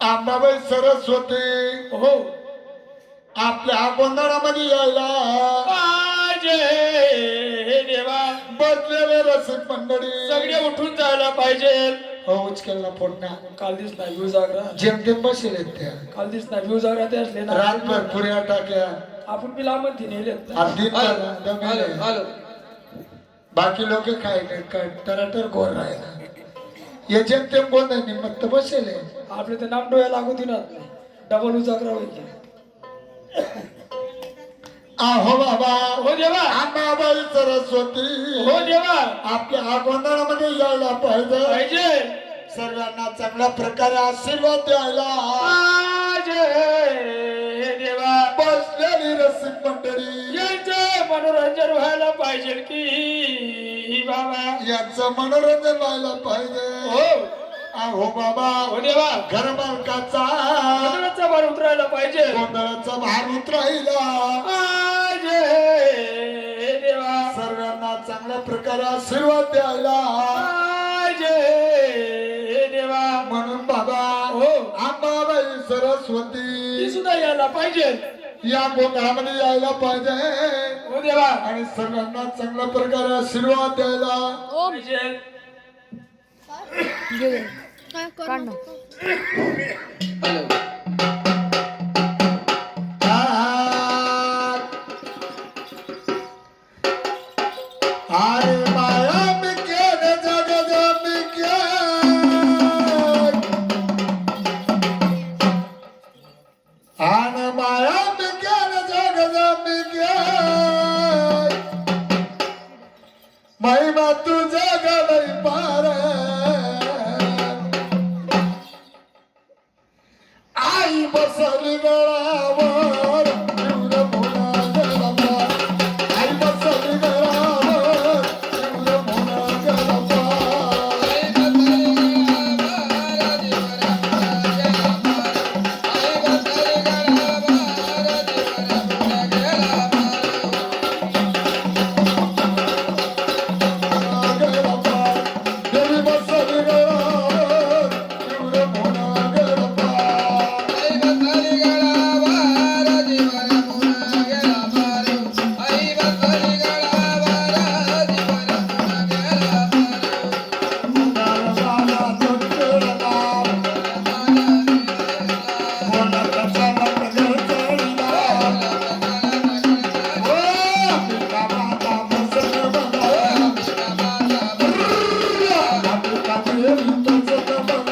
अंबाबाई सरस्वती हो आपल्या गोंधळामध्ये यायला पाहिजे देवा. बसलेले रसिक मंडळी सगळे उठून जायला पाहिजे. हो उचकेला फोडण्या काल दिसला व्ह्यू जागरा. जेमतेम बसेल त्या काल दिसला व्ह्यू जागरा ते असले ना. रातभर पुऱ्या टाक्या आपण बी लांबती नेलेत. अर्धी बाकी लोक काय टराटर गोर राहिला हे जेमतेम कोण नाही निमत्त बसेल आपले तर नाम डोळ्या लागू दिनात डबल उजागरा होईल. आहो बाबा हो देवा. अंबाबाई सरस्वती हो देवा. आपल्या गोंधळामध्ये यायला पाहिजे पाहिजे. सर्वांना चांगल्या प्रकारे आशीर्वाद द्यायला पाहिजे देवा. बसलेली रसिक मंडळी यांचं मनोरंजन व्हायला पाहिजे की बाबा. यांचं मनोरंजन व्हायला पाहिजे. हो आहो बाबा हो देवा. घर मालकाचा गोंधळाचा भार उतरायला पाहिजे. गोंधळाचा भार उतरायला पाहिजे देवा. सर्वांना चांगल्या प्रकारे आशीर्वाद द्यायला पाहिजे देवा. म्हणून बाबा हो अंबाबाई ती सरस्वती सुद्धा यायला पाहिजे. या गोंधळामध्ये यायला पाहिजे हो देवा. आणि सर्वांना चांगल्या प्रकारे आशीर्वाद द्यायला पाहिजे. अरे माया मी केलं जग मी आन माया मी केलं जग मी महिमा तुझ्या गलई पार आई बसली गळा